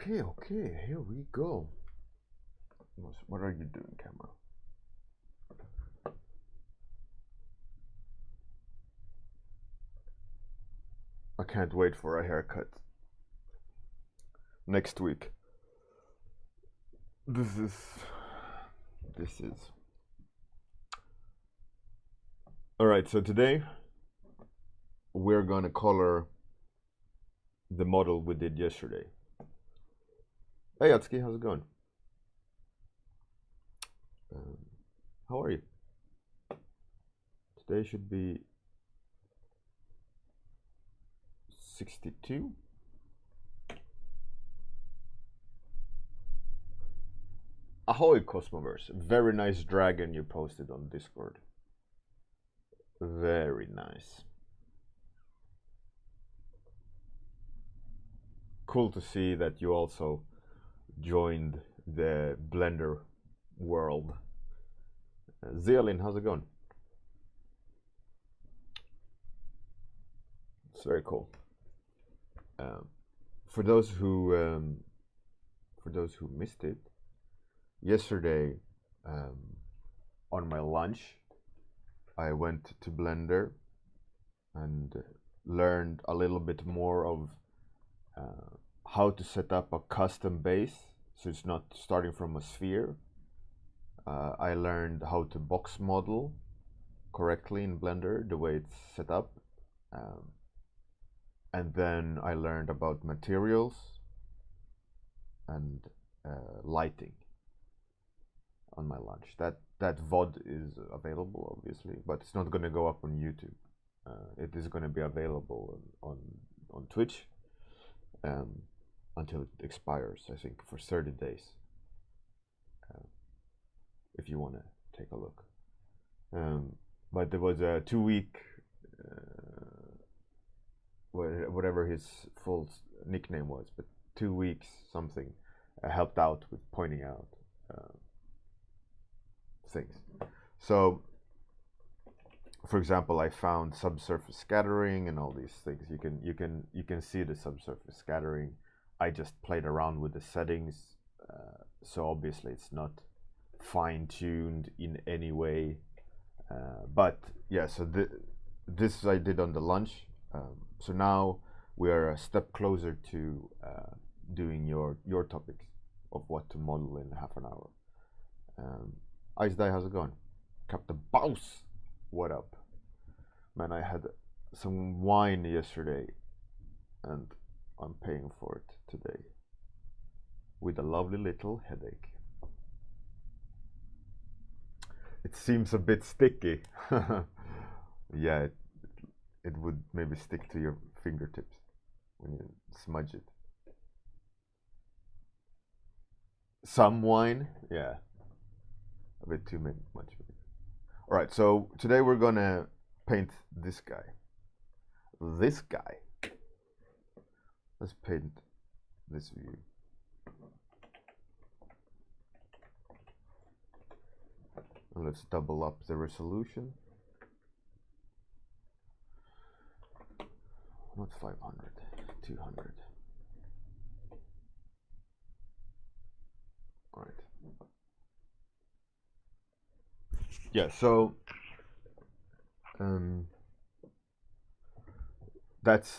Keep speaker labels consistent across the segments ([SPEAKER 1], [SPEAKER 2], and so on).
[SPEAKER 1] Okay, here we go. What are you doing, camera? I can't wait for a haircut. Next week. This is... Alright, so today we're gonna color the model we did yesterday. Hey Atsuki, how's it going? How are you? Today should be 62. Ahoy Cosmoverse, very nice dragon you posted on Discord. Very nice. Cool to see that you also joined the Blender world. Zealin, how's it going? It's very cool. For those who missed it, yesterday on my lunch, I went to Blender and learned a little bit more of how to set up a custom base, so it's not starting from a sphere. I learned how to box model correctly in Blender, the way it's set up. And then I learned about materials and lighting on my lunch. That VOD is available, obviously, but it's not going to go up on YouTube. It is going to be available on Twitch until it expires, I think, for 30 days. If you want to take a look. But there was a 2-week, whatever his full nickname was, but 2 weeks something helped out with pointing out things. So, for example, I found subsurface scattering and all these things. You can see the subsurface scattering. I just played around with the settings, so obviously it's not fine-tuned in any way, but yeah, so this I did on the lunch. So now we are a step closer to doing your topics of what to model in half an hour. Ice Die, how's it going? Captain Bouse, what up? Man, I had some wine yesterday and I'm paying for it today with a lovely little headache. It seems a bit sticky. Yeah, it would maybe stick to your fingertips when you smudge it. Some wine, yeah, a bit too much. All right, so today we're gonna paint this guy. This guy. Let's paint this view. And let's double up the resolution. Not 500, 200. All right. Yeah, so that's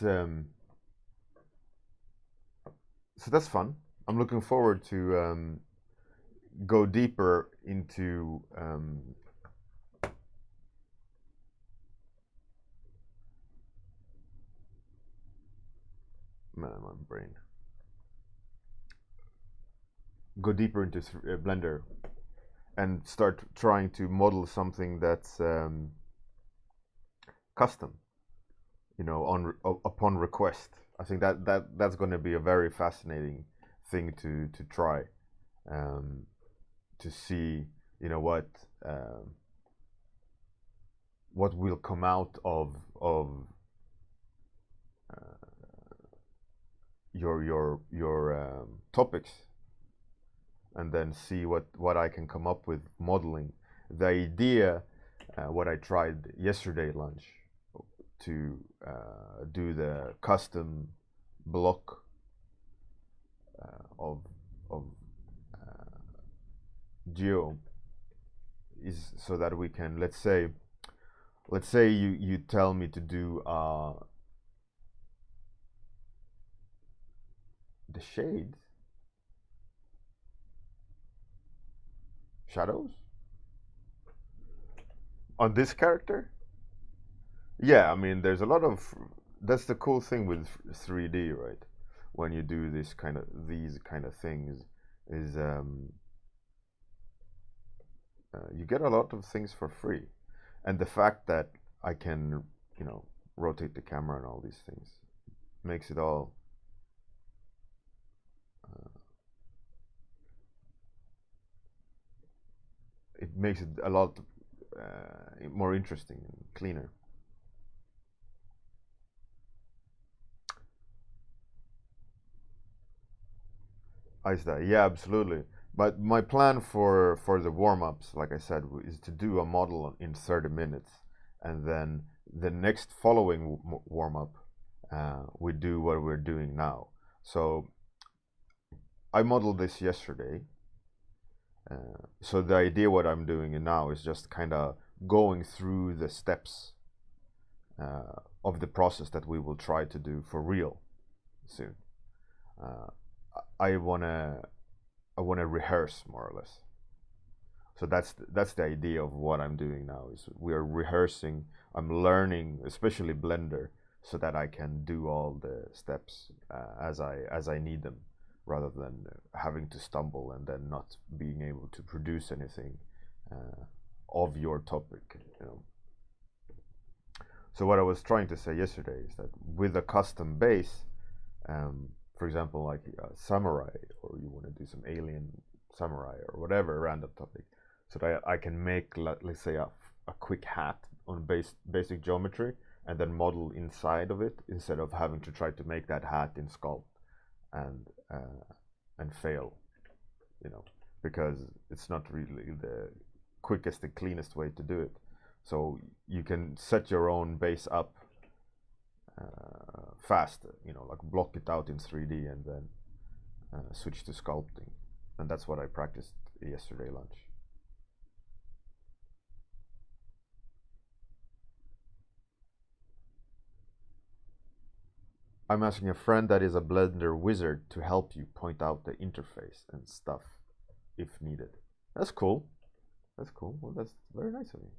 [SPEAKER 1] fun. I'm looking forward to go deeper into my brain. Go deeper into Blender and start trying to model something that's custom, you know, upon request. I think that's going to be a very fascinating thing to try, to see, you know, what will come out of your topics, and then see what I can come up with modeling. The idea, what I tried yesterday lunch, to do the custom block of geo is so that we can, let's say you tell me to do the shades, shadows on this character. Yeah, I mean, there's a lot of, that's the cool thing with 3D, right? When you do these kind of things, is you get a lot of things for free, and the fact that I can, rotate the camera and all these things makes it all it makes it a lot more interesting and cleaner. Ice that, yeah, absolutely. But my plan for the warm-ups, like I said, is to do a model in 30 minutes, and then the next following warm-up, we do what we're doing now. So I modeled this yesterday. So the idea what I'm doing now is just kind of going through the steps of the process that we will try to do for real soon. I wanna rehearse more or less. So that's the idea of what I'm doing now. Is we are rehearsing. I'm learning, especially Blender, so that I can do all the steps as I need them, rather than having to stumble and then not being able to produce anything of your topic. So what I was trying to say yesterday is that with a custom base, for example, like samurai, or you want to do some alien samurai or whatever random topic, so that I can make, let's say, a quick hat on basic geometry, and then model inside of it, instead of having to try to make that hat in sculpt and fail, because it's not really the quickest and cleanest way to do it. So you can set your own base up fast, like block it out in 3D and then switch to sculpting. And that's what I practiced yesterday lunch. I'm asking a friend that is a Blender wizard to help you point out the interface and stuff if needed. That's cool. That's cool. Well, that's very nice of you.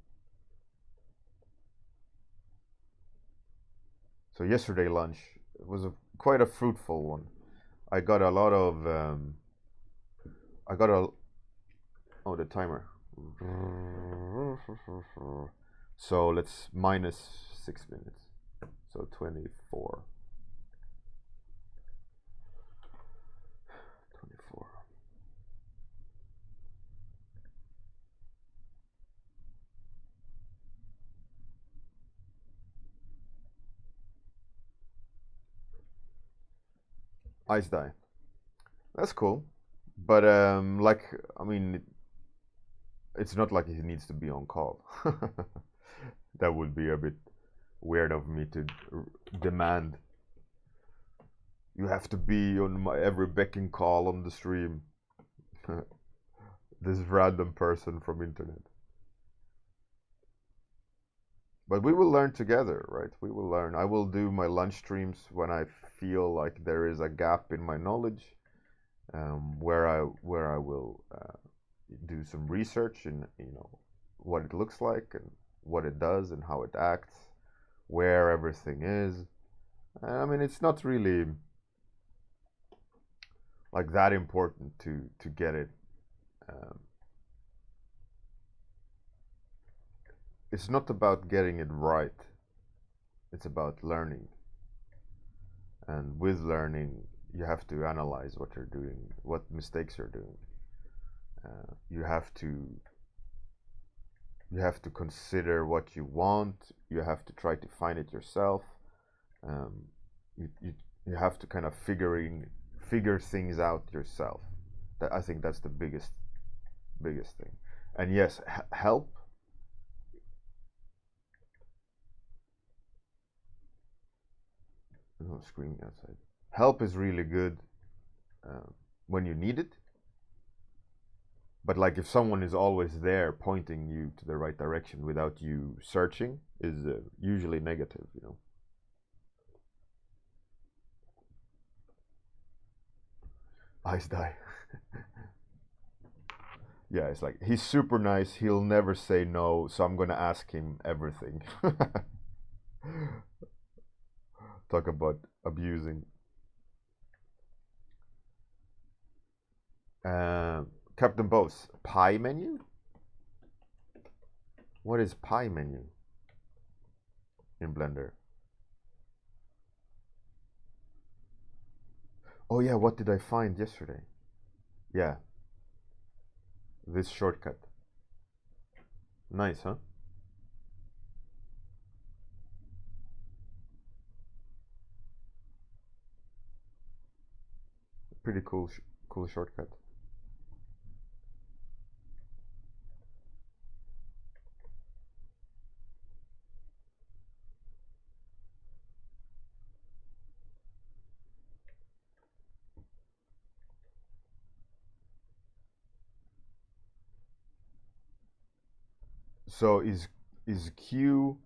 [SPEAKER 1] So yesterday lunch was quite a fruitful one. I got a lot of oh, the timer. So let's minus 6 minutes. So 24. 24. Ice dye. That's cool. But like, I mean, it's not like he needs to be on call. That would be a bit weird of me to demand. You have to be on my every beck and call on the stream. This random person from internet. But we will learn together, right? We will learn. I will do my lunch streams when I feel like there is a gap in my knowledge, where I will do some research in what it looks like and what it does and how it acts, where everything is. I mean, it's not really like that important to get it. It's not about getting it right. It's about learning. And with learning, you have to analyze what you're doing, what mistakes you're doing. You have to consider what you want. You have to try to find it yourself. You have to kind of figure things out yourself. I think that's the biggest thing. And yes, help. Oh, screaming outside. Help is really good. when you need it. But like if someone is always there pointing you to the right direction without you searching, is usually negative, you know. Ice die. Yeah, it's like he's super nice. He'll never say no, so I'm gonna ask him everything. Talk about abusing. Captain Boss, pie menu? What is pie menu in Blender? Oh yeah, what did I find yesterday? Yeah, this shortcut. Nice, huh? Pretty cool, cool shortcut. So is Q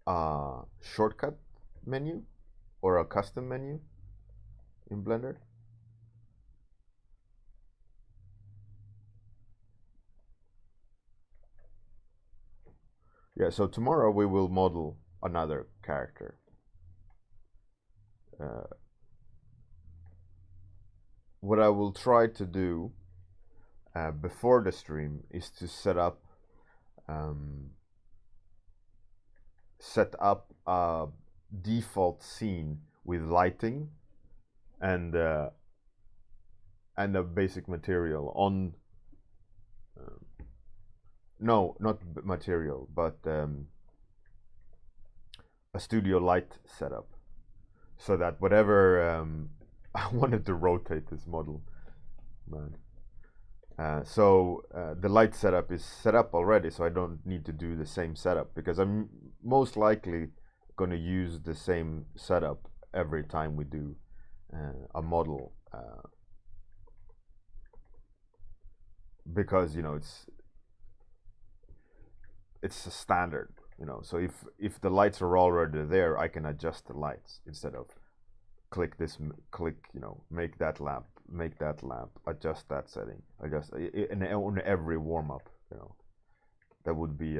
[SPEAKER 1] a shortcut menu or a custom menu in Blender? Yeah, so tomorrow we will model another character. What I will try to do before the stream is to um, set up a default scene with lighting and a basic material on. No, not material, but a studio light setup, so that whatever I wanted to rotate this model, man. So the light setup is set up already, so I don't need to do the same setup because I'm most likely going to use the same setup every time we do a model, because you know it's a standard, you know. So if the lights are already there, I can adjust the lights instead of click this, click, you know, make that lamp, adjust that setting, adjust on every warm up, you know. That would be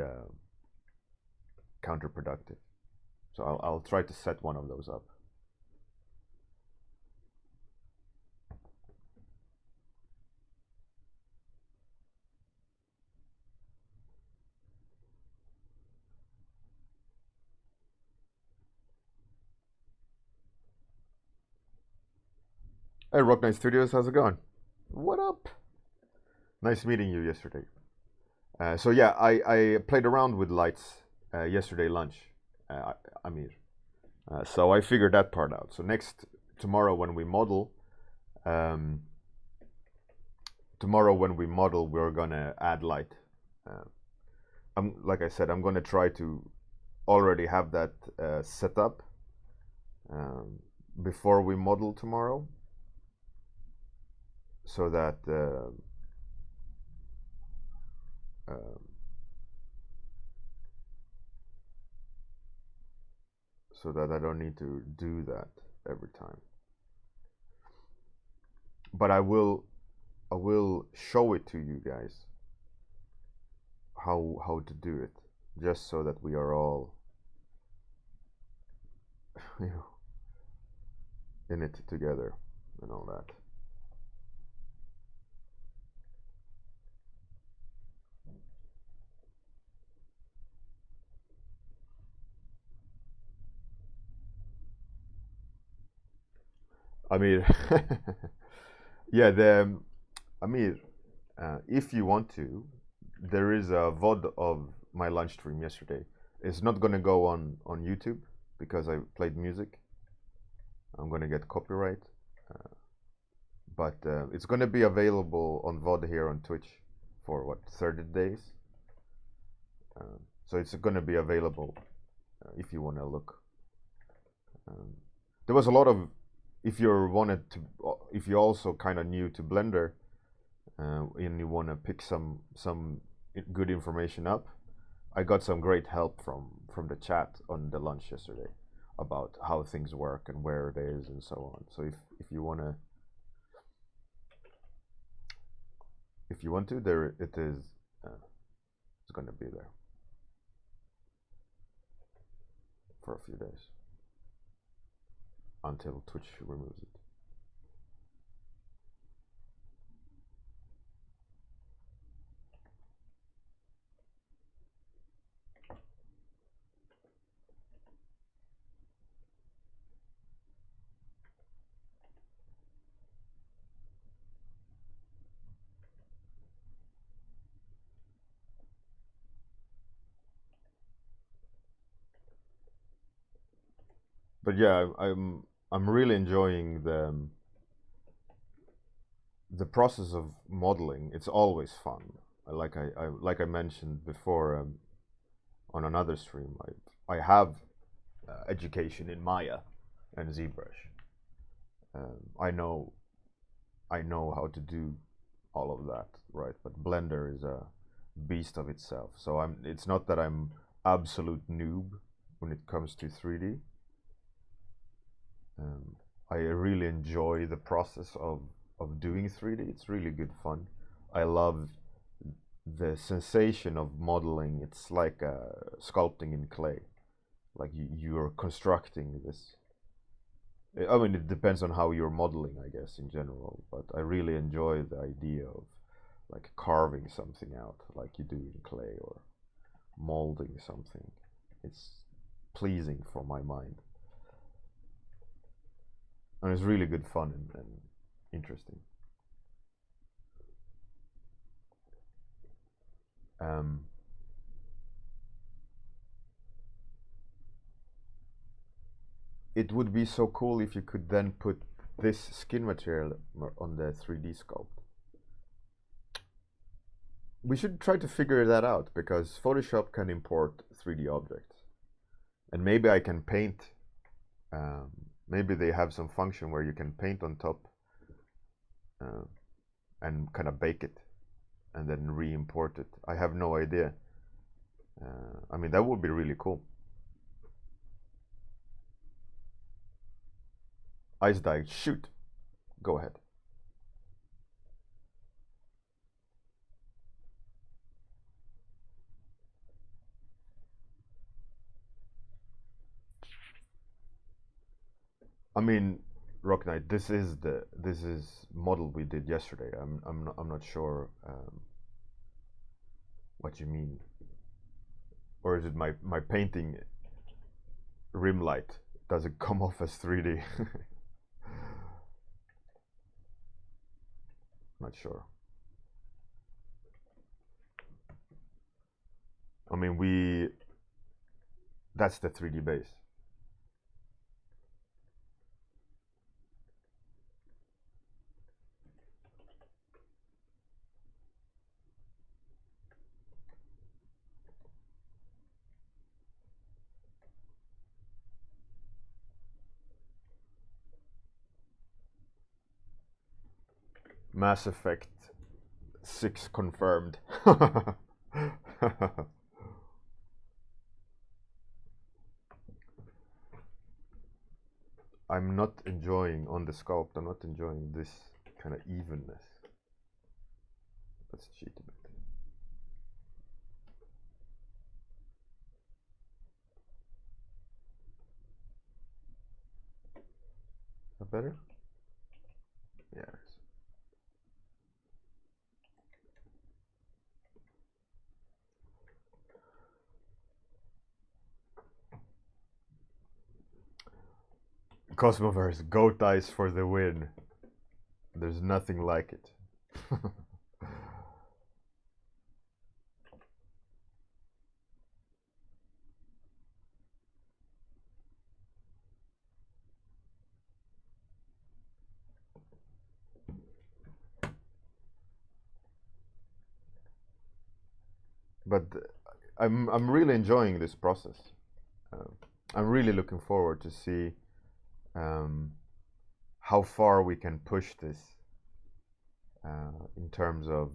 [SPEAKER 1] counterproductive. So I'll try to set one of those up. Hey, Rock Knight Studios, how's it going? What up? Nice meeting you yesterday. So yeah, I played around with lights yesterday lunch, Amir. So I figured that part out. So tomorrow when we model, um, we're gonna add light. Like I said, I'm gonna try to already have that set up before we model tomorrow, so that I don't need to do that every time. But I will show it to you guys how to do it, just so that we are all you know, in it together and all that. Amir, yeah, Amir, if you want to, there is a VOD of my lunch stream yesterday. It's not gonna go on YouTube because I played music. I'm gonna get copyright, but it's gonna be available on VOD here on Twitch for what, 30 days. So it's gonna be available if you wanna look. There was a lot of if you're wanted to, if you're also kind of new to Blender, and you want to pick some good information up, I got some great help from the chat on the lunch yesterday about how things work and where it is and so on. So if you want to, there it is. It's going to be there for a few days until Twitch removes it. But yeah, I'm really enjoying the process of modeling. It's always fun. Like I mentioned before, on another stream, I have education in Maya and ZBrush. I know how to do all of that, right? But Blender is a beast of itself. So it's not that I'm absolute noob when it comes to 3D. I really enjoy the process of doing 3D. It's really good fun. I love the sensation of modeling. It's like sculpting in clay. Like you're constructing this. I mean, it depends on how you're modeling, I guess, in general. But I really enjoy the idea of like carving something out, like you do in clay, or molding something. It's pleasing for my mind. And it's really good fun and interesting. It would be so cool if you could then put this skin material on the 3D sculpt. We should try to figure that out, because Photoshop can import 3D objects. And maybe I can paint. Maybe they have some function where you can paint on top and kind of bake it and then re-import it. I have no idea. I mean, that would be really cool. Ice Dye, shoot. Go ahead. I mean, Rock Knight, this is model we did yesterday. I'm not sure what you mean. Or is it my painting rim light? Does it come off as 3D? Not sure. I mean, that's the 3D base. Mass Effect 6 confirmed. I'm not enjoying on the sculpt. I'm not enjoying this kind of evenness. Let's cheat a bit. Is that better? Yeah. Cosmoverse, goat eyes for the win. There's nothing like it. But I'm really enjoying this process. I'm really looking forward to see how far we can push this in terms of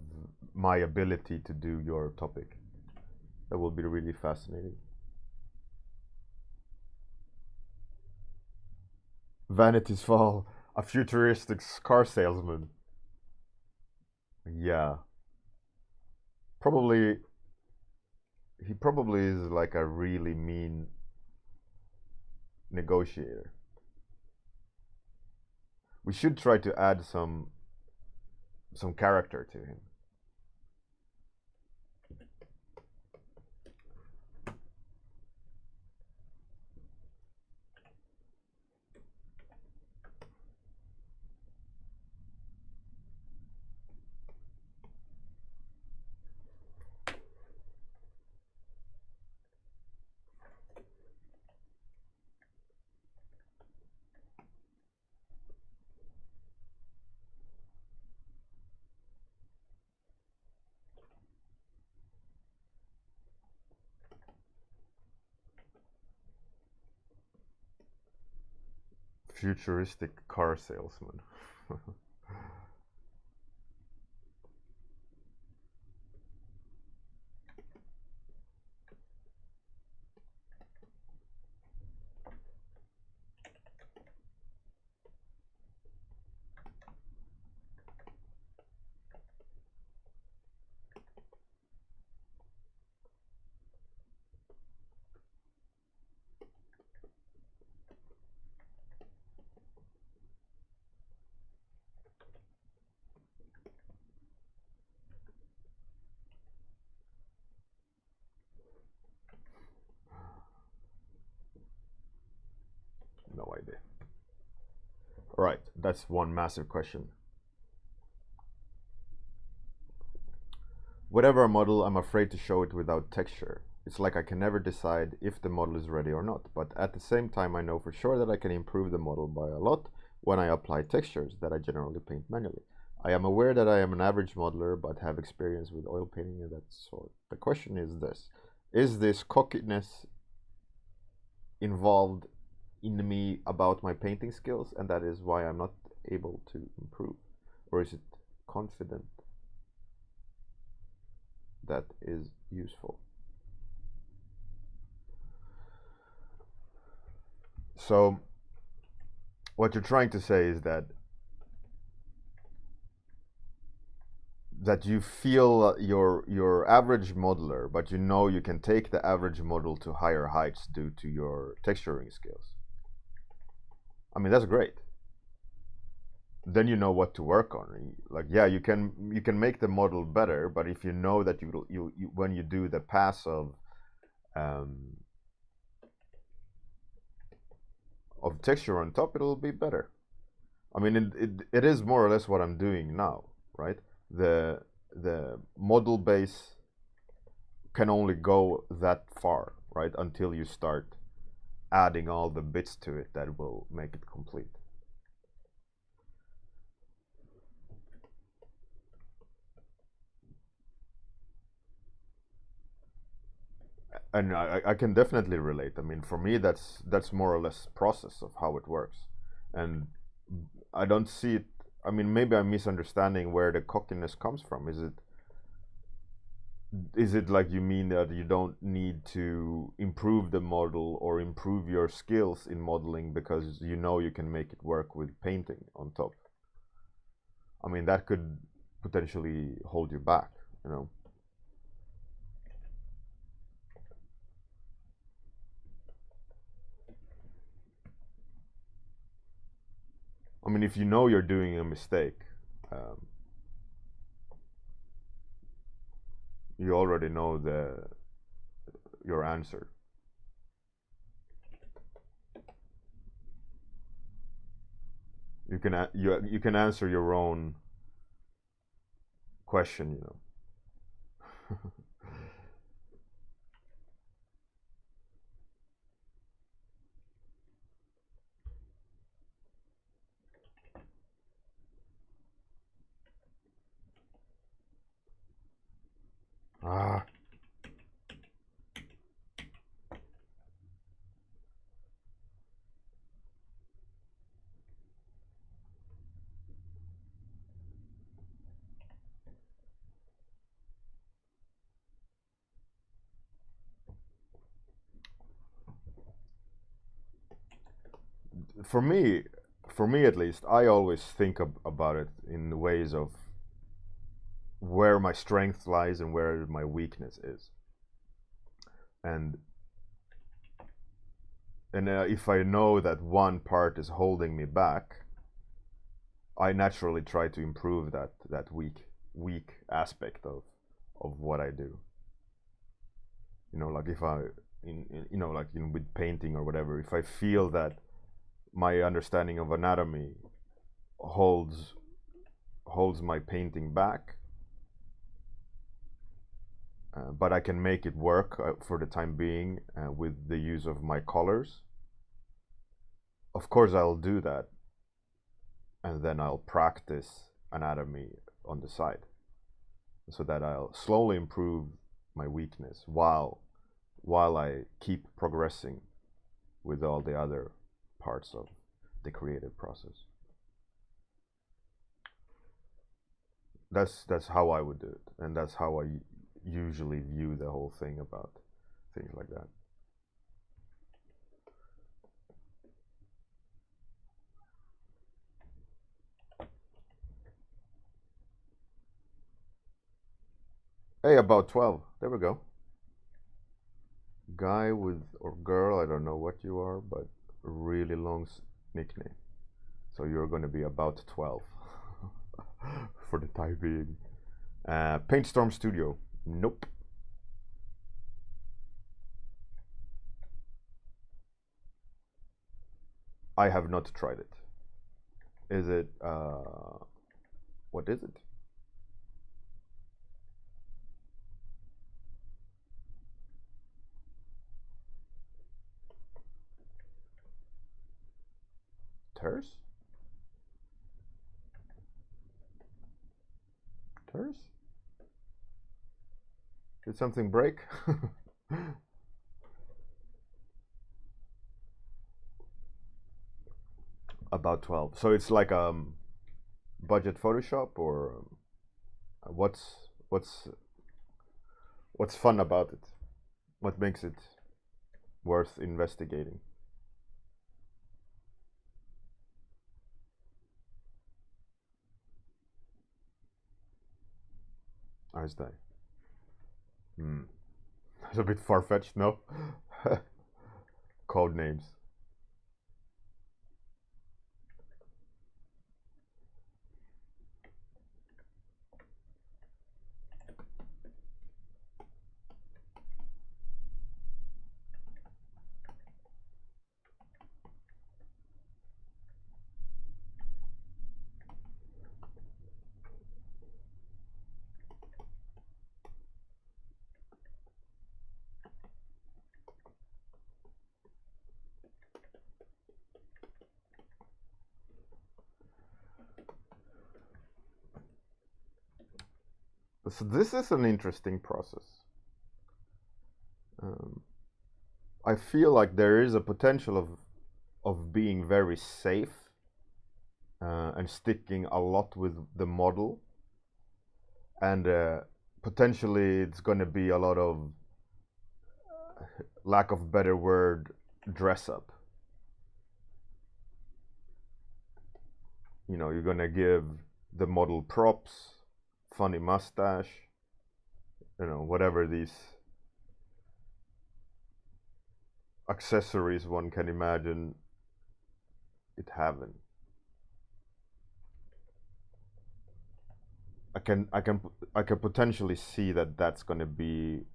[SPEAKER 1] my ability to do your topic. That will be really fascinating. Vanity's Fall, a futuristic car salesman. Yeah. Probably, he probably is like a really mean negotiator. We should try to add some character to him. Futuristic car salesman. No idea. All right, that's one massive question. Whatever a model, I'm afraid to show it without texture. It's like I can never decide if the model is ready or not, but at the same time I know for sure that I can improve the model by a lot when I apply textures that I generally paint manually. I am aware that I am an average modeler, but have experience with oil painting and that sort. The question is this: is this cockiness involved in me about my painting skills, and that is why I'm not able to improve? Or is it confident that is useful? So what you're trying to say is that you feel your average modeler, but you know you can take the average model to higher heights due to your texturing skills. I mean, that's great. Then you know what to work on. Like, yeah, you can make the model better, but if you know that you when you do the pass of texture on top, it'll be better. I mean, it is more or less what I'm doing now, right? The model base can only go that far, right? Until you start adding all the bits to it that will make it complete. And I can definitely relate. I mean, for me, that's more or less process of how it works, and I don't see it. I mean, maybe I'm misunderstanding where the cockiness comes from. Is it like you mean that you don't need to improve the model or improve your skills in modeling because you know you can make it work with painting on top? I mean, that could potentially hold you back, you know. I mean, if you know you're doing a mistake, you already know your answer. You can you can answer your own question, you know. Ah. for me, for me at least, I always think about it in the ways of where my strength lies and where my weakness is. And if I know that one part is holding me back, I naturally try to improve that weak aspect of what I do. You know, like if I you know, like with painting or whatever, if I feel that my understanding of anatomy holds my painting back, but I can make it work for the time being with the use of my colors. Of course, I'll do that, and then I'll practice anatomy on the side, so that I'll slowly improve my weakness while I keep progressing with all the other parts of the creative process. That's how I would do it, and that's how I usually view the whole thing about things like that. Hey, about 12. There we go. Guy with, or girl, I don't know what you are, but a really long nickname. So you're going to be about 12 for the time being. Paintstorm Studio. Nope. I have not tried it. Is it, what is it? Terse? Terse? Did something break? About 12. So it's like budget Photoshop, or what's fun about it? What makes it worth investigating? I see. That's a bit far-fetched, no? Code names. So this is an interesting process. I feel like there is a potential of being very safe and sticking a lot with the model, and potentially it's going to be a lot of, lack of better word, dress up. You know, you're going to give the model props, funny mustache, you know, whatever these accessories one can imagine it having. I can potentially see that that's going to be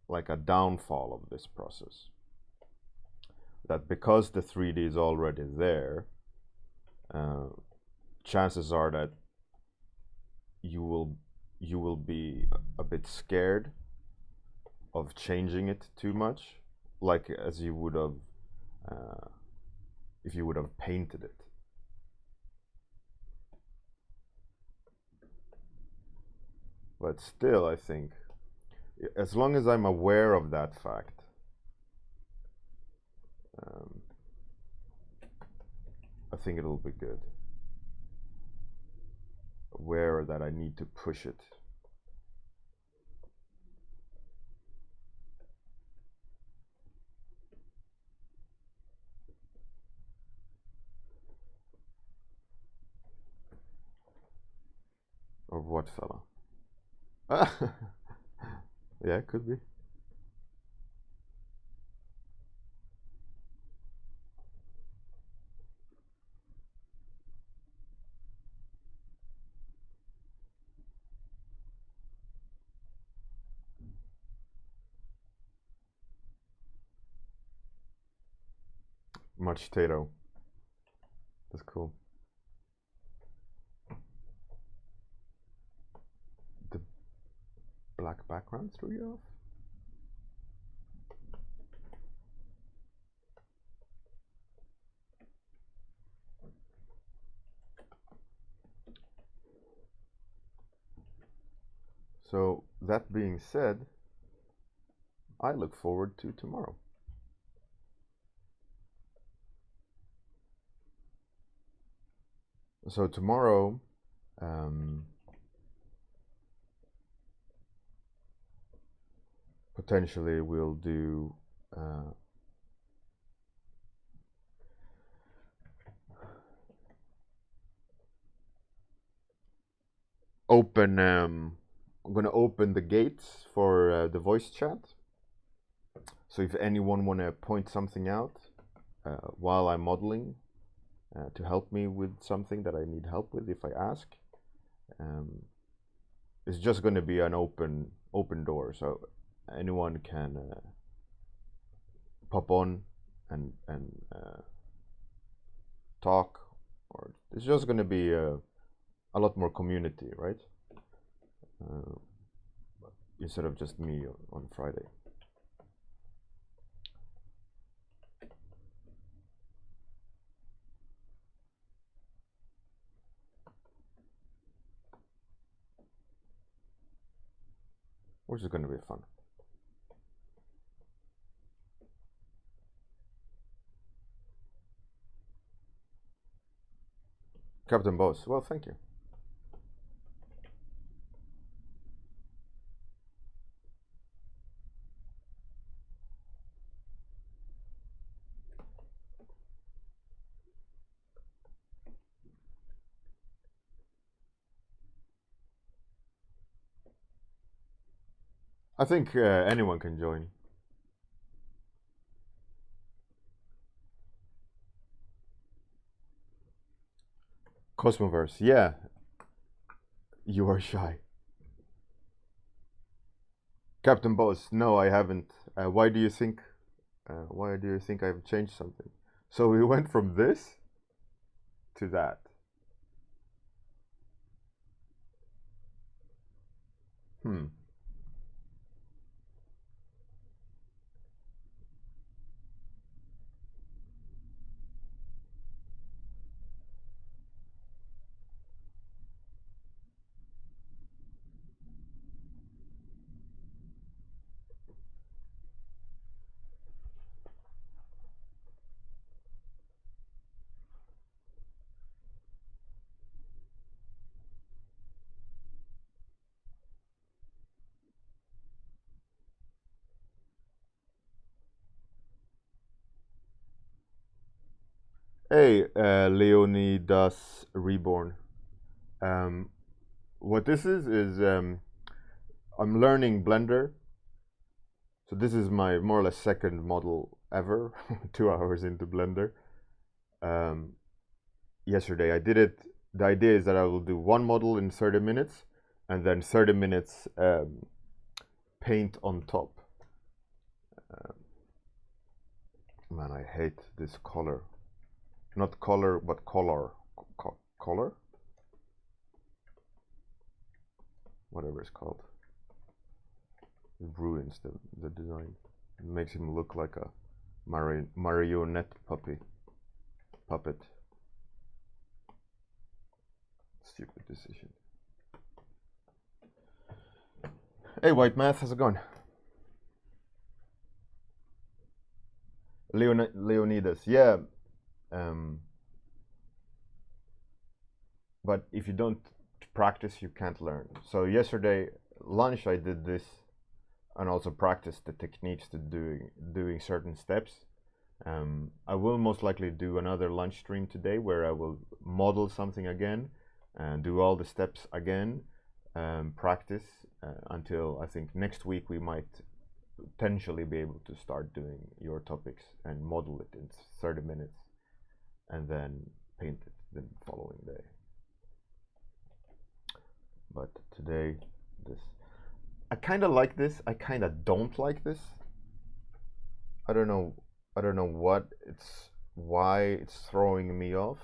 [SPEAKER 1] like a downfall of this process. That because the 3D is already there, chances are that you will be a bit scared of changing it too much, like as you would have if you would have painted it. But still, I think, as long as I'm aware of that fact, I think it'll be good. Aware that I need to push it. what fella? Yeah, could be. Much tato. That's cool. The black background threw you off? So, that being said, I look forward to tomorrow. So tomorrow, potentially we'll do open. I'm gonna open the gates for the voice chat. So if anyone wanna point something out while I'm modeling to help me with something that I need help with, if I ask, it's just gonna be an open door. So anyone can pop on and talk, or it's just gonna be a lot more community, right? Instead of just me on Friday. Which is going to be fun. Captain Boss, well, thank you. I think anyone can join. Cosmoverse, yeah. You are shy. Captain Boss, no, I haven't. Why do you think? Why do you think I've changed something? So we went from this to that. Hey, Leonidas Reborn. What this is I'm learning Blender. So this is my more or less second model ever, 2 hours into Blender. Yesterday I did it. The idea is that I will do one model in 30 minutes and then 30 minutes paint on top. Man, I hate this color. Not color, but color. Color? Whatever it's called. It ruins the design. It makes him look like a marionette puppet. Stupid decision. Hey, White Math, how's it going? Leonidas, yeah. But if you don't practice, you can't learn. So yesterday lunch I did this and also practiced the techniques to doing certain steps. I will most likely do another lunch stream today where I will model something again and do all the steps again, practice until I think next week we might potentially be able to start doing your topics and model it in 30 minutes and then paint it the following day. But today, I kind of like this. I kind of don't like this. I don't know why it's throwing me off.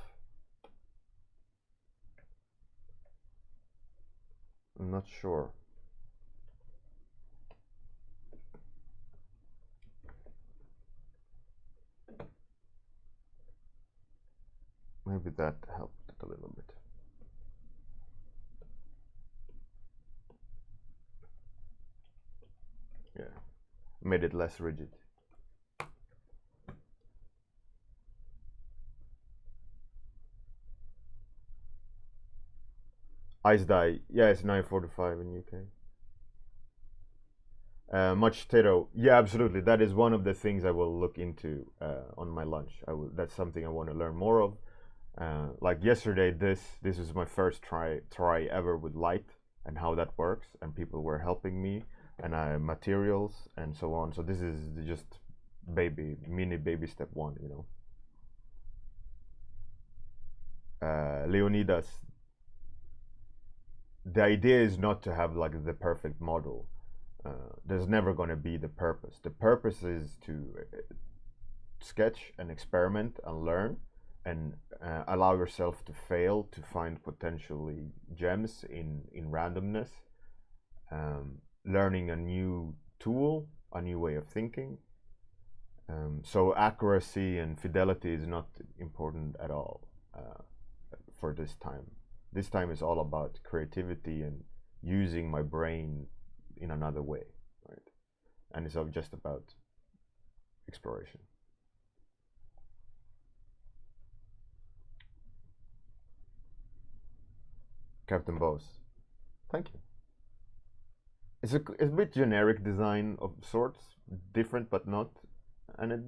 [SPEAKER 1] I'm not sure. Maybe that helped a little bit. Yeah, made it less rigid. Ice dye, yeah, it's 9:45 in UK. Much potato, yeah, absolutely. That is one of the things I will look into on my lunch. That's something I want to learn more of. Like yesterday, this is my first try ever with light and how that works, and people were helping me, and materials and so on. So this is just mini baby step one, you know. Leonidas, the idea is not to have like the perfect model. There's never going to be the purpose. The purpose is to sketch and experiment and learn and allow yourself to fail, to find potentially gems in randomness, learning a new tool, a new way of thinking. So accuracy and fidelity is not important at all for this time. This time is all about creativity and using my brain in another way, right? And it's just about exploration. Captain Boss, thank you. It's a bit generic design of sorts, different but not, and it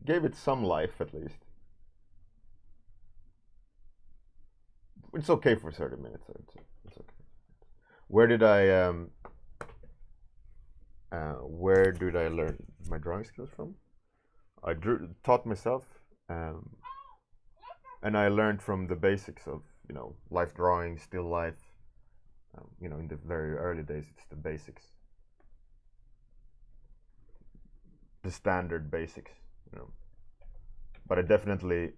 [SPEAKER 1] gave it some life at least. It's okay for 30 minutes. It's okay. Where did I learn my drawing skills from? I taught myself, and I learned from the basics of, you know, life drawing, still life. You know, in the very early days, it's the basics, the standard basics, you know. But I definitely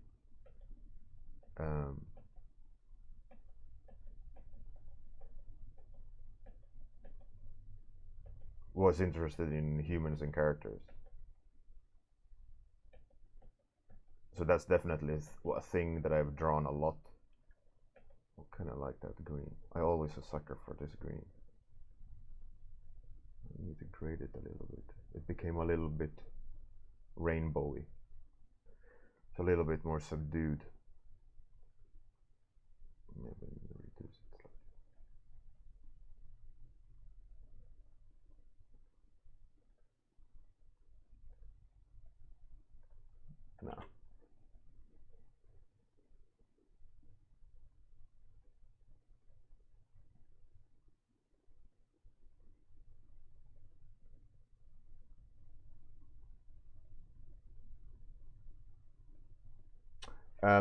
[SPEAKER 1] was interested in humans and characters. So that's definitely a thing that I've drawn a lot. I kind of like that green. I always a sucker for this green. I need to grade it a little bit. It became a little bit rainbowy. It's a little bit more subdued. Maybe reduce it slightly. No.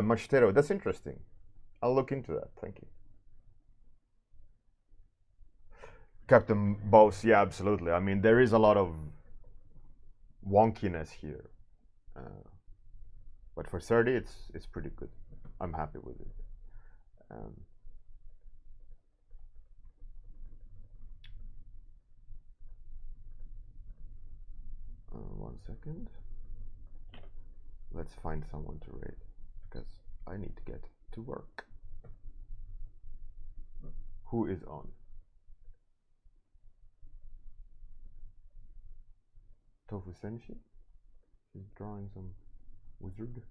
[SPEAKER 1] Machitero, that's interesting. I'll look into that. Thank you. Captain Boss, yeah, absolutely. I mean, there is a lot of wonkiness here, but for 30, it's pretty good. I'm happy with it. 1 second. Let's find someone to rate because I need to get to work. Who is on? Tofu Senshi? She's drawing some wizard.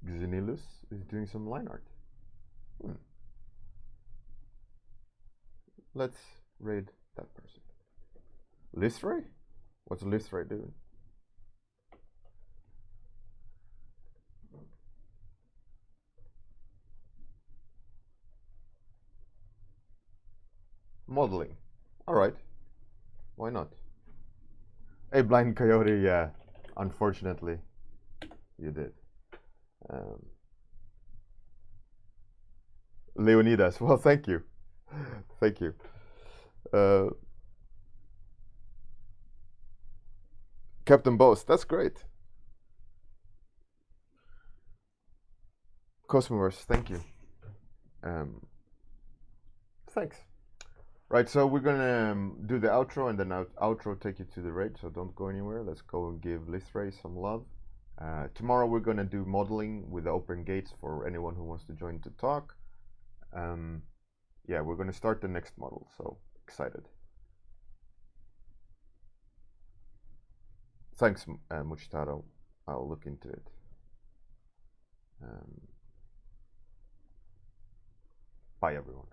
[SPEAKER 1] Xenilus is doing some line art. Let's raid that person. Listray? What's Listray doing? Modeling. All right. Why not? Hey, Blind Coyote, yeah. Unfortunately, you did. Um, Leonidas, well, thank you. Thank you. Captain Boast, that's great. Cosmoverse, thank you. Thanks. Right, so we're gonna do the outro and then outro take you to the raid, so don't go anywhere. Let's go and give Lithray some love. Tomorrow we're gonna do modeling with open gates for anyone who wants to join to talk. Yeah, we're gonna start the next model, so excited. Thanks, Muchitaro. I'll look into it. Bye, everyone.